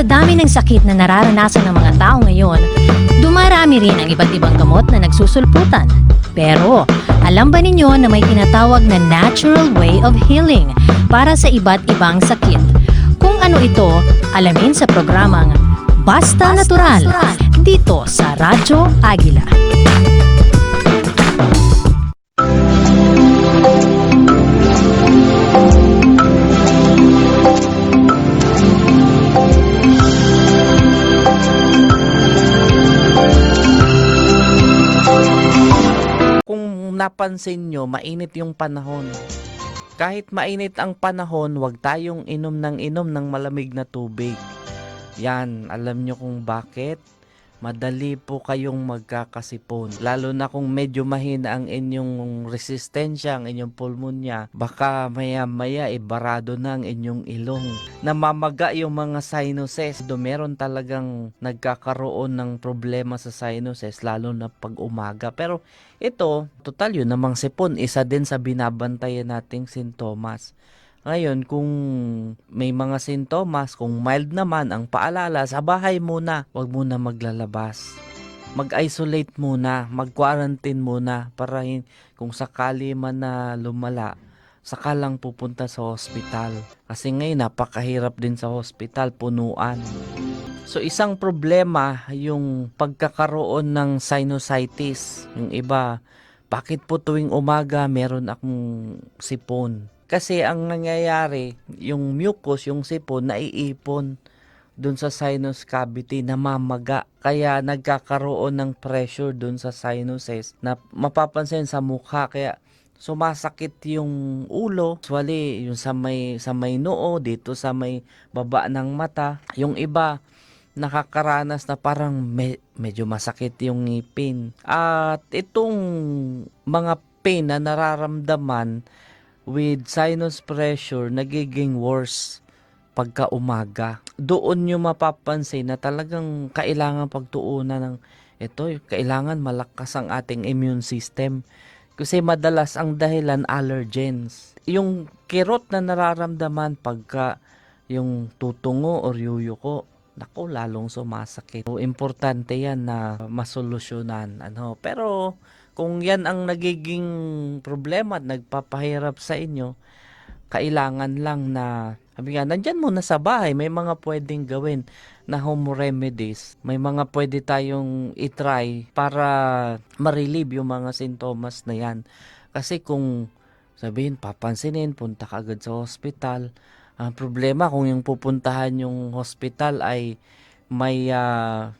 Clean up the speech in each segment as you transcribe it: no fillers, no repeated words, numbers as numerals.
Sa dami ng sakit na nararanasan ng mga tao ngayon, dumarami rin ang iba't ibang gamot na nagsusulputan. Pero, alam ba ninyo na may tinatawag na natural way of healing para sa iba't ibang sakit? Kung ano ito, alamin sa programang Basta Natural, dito sa Radyo Agila. Kung napansin nyo, mainit yung panahon. Kahit mainit ang panahon, huwag tayong inom ng malamig na tubig. Yan, alam nyo kung bakit? Madali po kayong magkakasipon. Lalo na kung medyo mahina ang inyong resistensya, ang inyong pulmonya. Baka maya-maya barado na ang inyong ilong. Namamaga yung mga sinuses. Meron talagang nagkakaroon ng problema sa sinuses, lalo na pag umaga. Pero ito, total yun namang sipon. Isa din sa binabantayan nating sintomas. Ngayon, kung may mga sintomas, kung mild naman, ang paalala, sa bahay muna, huwag muna maglalabas. Mag-isolate muna, mag-quarantine muna, para kung sakali man na lumala, saka lang pupunta sa hospital. Kasi ngayon, napakahirap din sa hospital, punuan. So, isang problema, yung pagkakaroon ng sinusitis. Yung iba, bakit po tuwing umaga, meron akong sipon? Kasi ang nangyayari, yung mucus, yung sipon, naiipon dun sa sinus cavity, namamaga. Kaya nagkakaroon ng pressure dun sa sinuses na mapapansin sa mukha. Kaya sumasakit yung ulo, usually yung sa may noo, dito sa may baba ng mata. Yung iba, nakakaranas na parang medyo masakit yung ngipin. At itong mga pain na nararamdaman with sinus pressure, nagiging worse pagka umaga. Doon nyo mapapansin na talagang kailangan pagtuunan ng ito, kailangan malakas ang ating immune system. Kasi madalas ang dahilan allergens. Yung kirot na nararamdaman pagka yung tutungo or yuyuko, naku, lalong sumasakit. So, importante yan na masolusyonan. Pero kung yan ang nagiging problema at nagpapahirap sa inyo, kailangan lang na, sabi nga, nandyan muna sa bahay, may mga pwedeng gawin na home remedies. May mga pwede tayong itry para ma-relieve yung mga sintomas na yan. Kasi kung sabihin, papansinin, punta ka agad sa hospital. Ang problema kung yung pupuntahan yung hospital ay may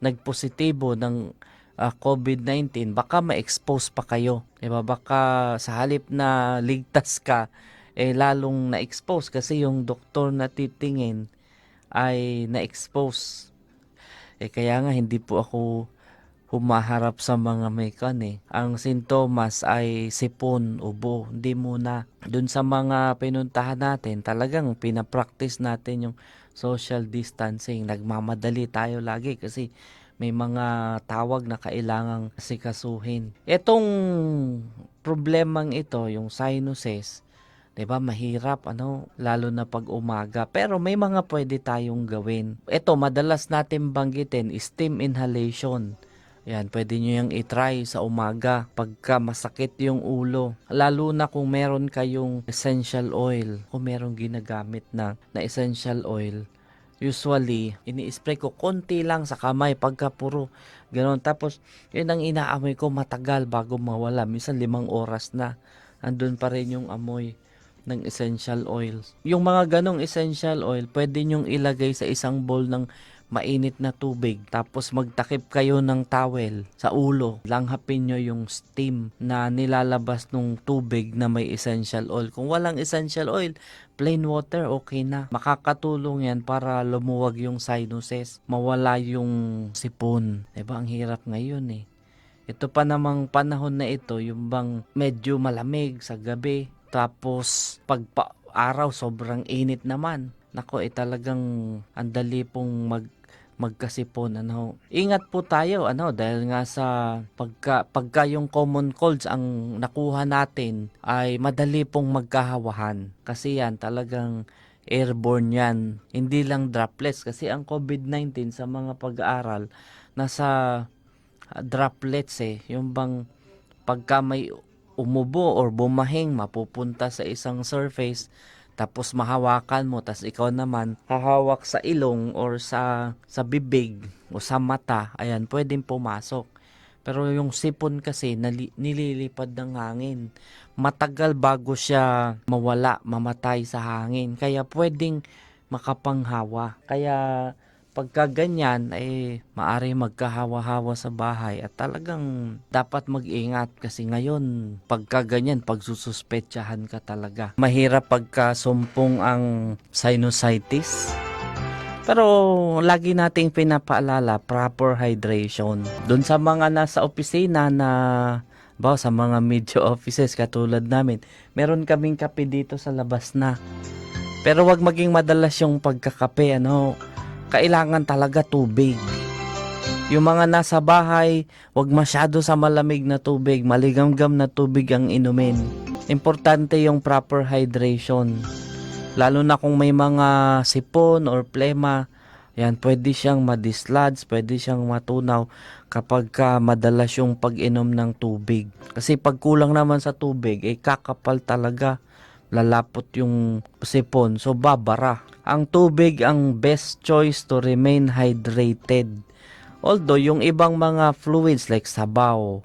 nagpositibo ng COVID-19, baka ma-expose pa kayo. Diba? Baka sa halip na ligtas ka, lalong na-expose kasi yung doktor na titingin ay na-expose. Kaya nga hindi po ako humaharap sa mga may Ang sintomas ay sipon, ubo. Hindi muna. Dun sa mga pinuntahan natin, talagang pinapractice natin yung social distancing. Nagmamadali tayo lagi kasi may mga tawag na kailangang sikasuhin. Itong problemang ito, yung sinuses, 'di ba, mahirap lalo na pag umaga. Pero may mga pwede tayong gawin. Ito, madalas natin banggitin, steam inhalation. Yan, pwede nyo yung itry sa umaga pagka masakit yung ulo. Lalo na kung meron kayong essential oil, kung meron ginagamit na essential oil. Usually, ini-spray ko konti lang sa kamay pagka puro ganoon. Tapos, yun ang inaamoy ko matagal bago mawala. Minsan 5 oras na. Andun pa rin yung amoy ng essential oils. Yung mga ganong essential oil, pwede nyong ilagay sa isang bowl ng mainit na tubig. Tapos magtakip kayo ng towel sa ulo. Langhapin nyo yung steam na nilalabas ng tubig na may essential oil. Kung walang essential oil, plain water, okay na. Makakatulong yan para lumuwag yung sinuses. Mawala yung sipon. Diba, ang hirap ngayon Ito pa namang panahon na ito, yung bang medyo malamig sa gabi. Tapos pag araw sobrang init naman. Nako, talagang andali pong magkasipon. Ingat po tayo dahil nga sa pagka yung common colds ang nakuha natin ay madali pong magkahawahan. Kasi yan talagang airborne yan. Hindi lang droplets kasi ang COVID-19 sa mga pag-aaral nasa droplets yung bang pagka may umubo or bumahing mapupunta sa isang surface tapos mahawakan mo tas ikaw naman hahawak sa ilong or sa bibig o sa mata, ayan, pwedeng pumasok. Pero yung sipon kasi nililipad ng hangin. Matagal bago siya mawala, mamatay sa hangin. Kaya pwedeng makapanghawa. Kaya pagka ganyan ay maari magkahawa-hawa sa bahay at talagang dapat mag-ingat kasi ngayon pagka ganyan pagsususpetsahan ka talaga. Mahirap pagka sumpong ang sinusitis. Pero lagi nating pinapaalala, proper hydration. Doon sa mga nasa opisina na sa mga media offices katulad namin, meron kaming kape dito sa labas na. Pero wag maging madalas yung pagkakape, kailangan talaga tubig. Yung mga nasa bahay, wag masyado sa malamig na tubig, maligamgam na tubig ang inumin. Importante yung proper hydration. Lalo na kung may mga sipon or plema, yan, pwede siyang madislodge, pwede siyang matunaw kapag madalas yung pag-inom ng tubig. Kasi pag kulang naman sa tubig, kakapal talaga, lalapot yung sipon, so babara. Ang tubig ang best choice to remain hydrated. Although, yung ibang mga fluids like sabaw,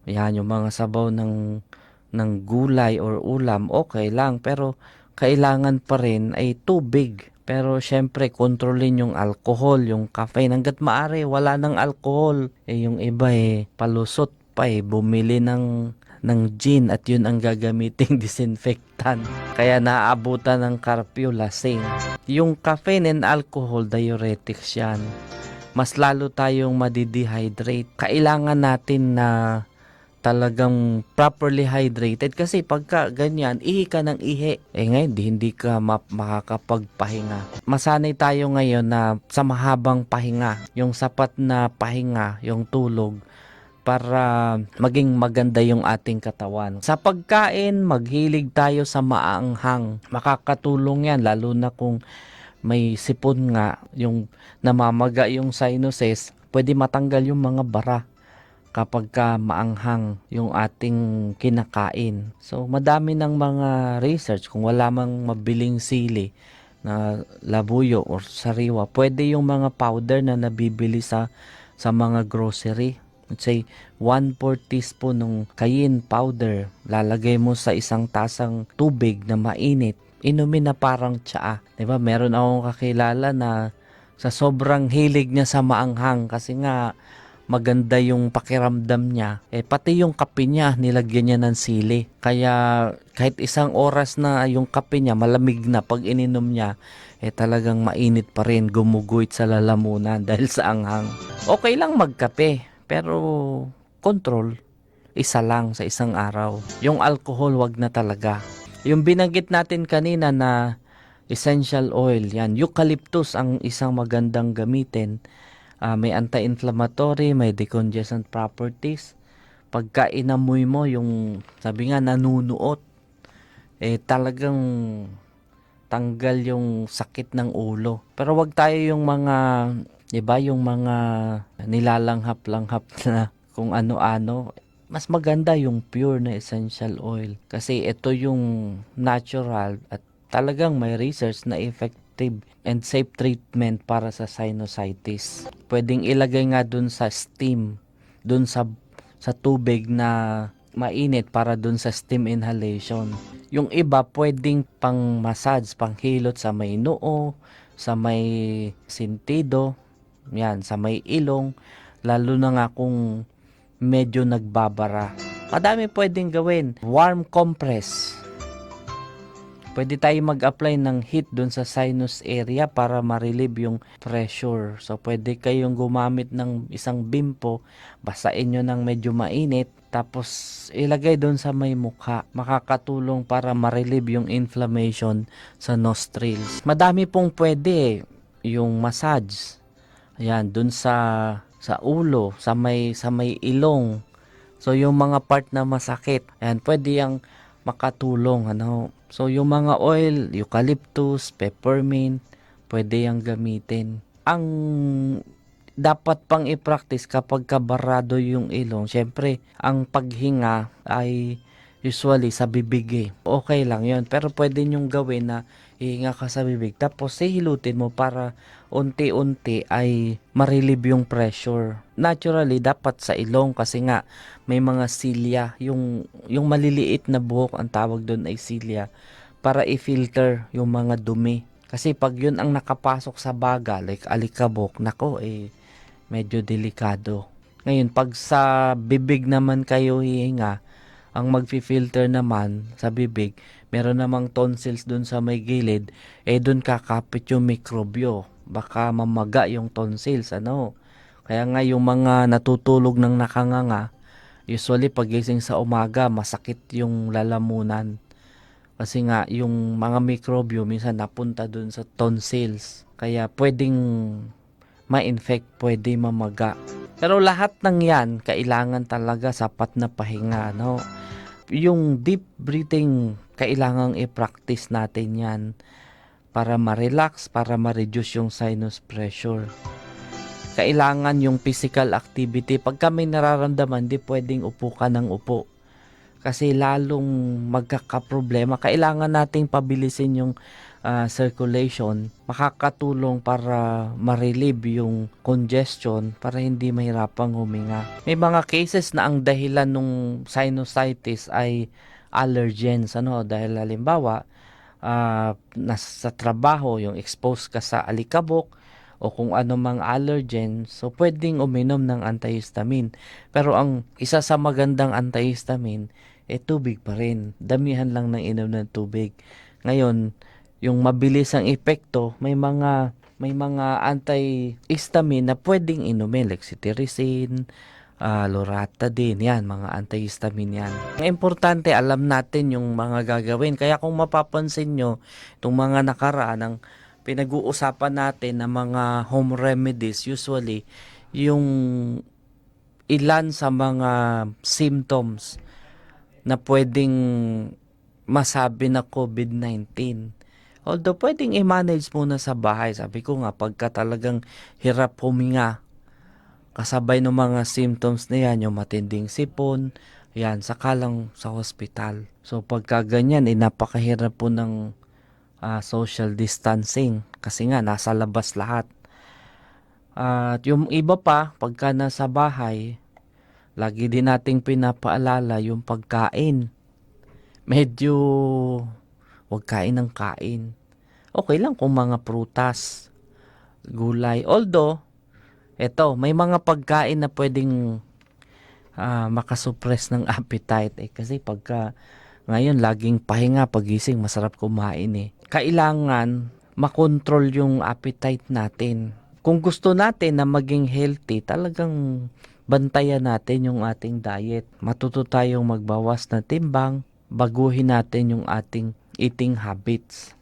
yan, yung mga sabaw ng gulay or ulam, okay lang, pero kailangan pa rin ay tubig. Pero syempre, kontrolin yung alcohol, yung caffeine. Hanggat maaari, wala ng alcohol. Yung iba palusot pa bumili ng gin at yun ang gagamiting disinfectant. Kaya naaabutan ng curfew, lasing. Yung caffeine and alcohol, diuretics yan. Mas lalo tayong madidehydrate. Kailangan natin na talagang properly hydrated kasi pagka ganyan, ihi ka ng ihi. Ngayon, hindi ka makakapagpahinga. Masanay tayo ngayon na sa mahabang pahinga, yung sapat na pahinga, yung tulog, para maging maganda yung ating katawan. Sa pagkain, maghilig tayo sa maanghang. Makakatulong yan, lalo na kung may sipon nga, yung namamaga yung sinuses, pwede matanggal yung mga bara kapag maanghang yung ating kinakain. So, madami ng mga research, kung wala mang mabiling sili na labuyo or sariwa, pwede yung mga powder na nabibili sa mga grocery. Let's say, 1/4 teaspoon ng cayenne powder, lalagay mo sa isang tasang tubig na mainit, inumin na parang tsaa. Diba? Meron akong kakilala na sa sobrang hilig niya sa maanghang kasi nga maganda yung pakiramdam niya, pati yung kape niya nilagyan niya ng sili. Kaya kahit isang oras na yung kape niya malamig na, pag ininom niya talagang mainit pa rin, gumuguhit sa lalamunan dahil sa anghang. Okay lang magkape, pero control, isa lang sa isang araw. Yung alcohol, wag na talaga. Yung binanggit natin kanina na essential oil, yan, eucalyptus ang isang magandang gamitin. May anti-inflammatory, may decongestant properties. Pagka inamoy mo, yung sabi nga nanunuot, talagang tanggal yung sakit ng ulo. Pero wag tayo yung mga, diba, yung mga nilalanghap-langhap na kung ano-ano. Mas maganda yung pure na essential oil. Kasi ito yung natural at talagang may research na effective and safe treatment para sa sinusitis. Pwedeng ilagay nga dun sa steam, dun sa tubig na mainit para dun sa steam inhalation. Yung iba pwedeng pang massage, pang hilot sa may noo, sa may sentido, yan, sa may ilong, lalo na nga kung medyo nagbabara. Madami pwedeng gawin. Warm compress. Pwede tayo mag-apply ng heat dun sa sinus area para ma-relieve yung pressure. So, pwede kayong gumamit ng isang bimpo, basain nyo ng medyo mainit, tapos ilagay dun sa may mukha. Makakatulong para ma-relieve yung inflammation sa nostrils. Madami pong pwede yung massage. Ayan, dun sa ulo, sa may ilong. So, yung mga part na masakit, ayan, pwede yung makatulong, So yung mga oil, eucalyptus, peppermint, pwede yang gamitin. Ang dapat pang i-practice kapag kabarado yung ilong, syempre, ang paghinga ay usually sa bibig eh. Okay lang yon, pero pwede nyong gawin na hihinga ka sa bibig tapos hihilutin mo para unti-unti ay ma-relieve yung pressure. Naturally, dapat sa ilong kasi nga may mga silya, yung maliliit na buhok, ang tawag doon ay silya, para i-filter yung mga dumi. Kasi pag yun ang nakapasok sa baga, like alikabok, nako eh, medyo delikado. Ngayon, pag sa bibig naman kayo hihinga, ang magfi-filter naman sa bibig, meron namang tonsils dun sa may gilid, eh dun kakapit yung mikrobyo. Baka mamaga yung tonsils, ano. Kaya nga yung mga natutulog ng nakanganga, usually pagising sa umaga, masakit yung lalamunan. Kasi nga, yung mga mikrobyo minsan napunta dun sa tonsils. Kaya pwedeng ma-infect, pwede mamaga. Pero lahat ng yan, kailangan talaga sapat na pahinga, no? Yung deep breathing, kailangang i-practice natin yan para ma-relax, para ma-reduce yung sinus pressure. Kailangan yung physical activity. Pag kami nararamdaman, di pwedeng upo ka ng upo. Kasi lalong magkakaproblema. Kailangan nating pabilisin yung circulation. Makakatulong para ma-relieve yung congestion para hindi mahirapang huminga. May mga cases na ang dahilan ng sinusitis ay allergens. Ano? Dahil halimbawa, nasa trabaho, yung expose ka sa alikabok, o kung ano mang allergen, so pwedeng uminom ng antihistamine. Pero ang isa sa magandang antihistamine, tubig pa rin. Damihan lang ng inom ng tubig. Ngayon, yung mabilis ang epekto, may mga antihistamine na pwedeng inumin, like cetirizine, loratadine, yan, mga antihistamine yan. Ang importante, alam natin yung mga gagawin. Kaya kung mapapansin nyo, itong mga nakaraan, ang pinag-uusapan natin na mga home remedies, usually, yung ilan sa mga symptoms na pwedeng masabi na COVID-19. Although pwedeng i-manage muna sa bahay. Sabi ko nga, pagka talagang hirap huminga, kasabay ng mga symptoms na yan, yung matinding sipon, yan, saka lang sa hospital. So pagka ganyan, napakahirap po ng social distancing kasi nga nasa labas lahat. At yung iba pa, pagka nasa bahay, lagi din nating pinapaalala yung pagkain. Medyo wag kain ng kain. Okay lang kung mga prutas, gulay. Although, may mga pagkain na pwedeng makasuppress ng appetite. Kasi pagka ngayon, laging pahinga, pagising, masarap kumain eh. Kailangan makontrol yung appetite natin. Kung gusto natin na maging healthy, talagang bantayan natin yung ating diet. Matuto tayong magbawas ng timbang, baguhin natin yung ating eating habits.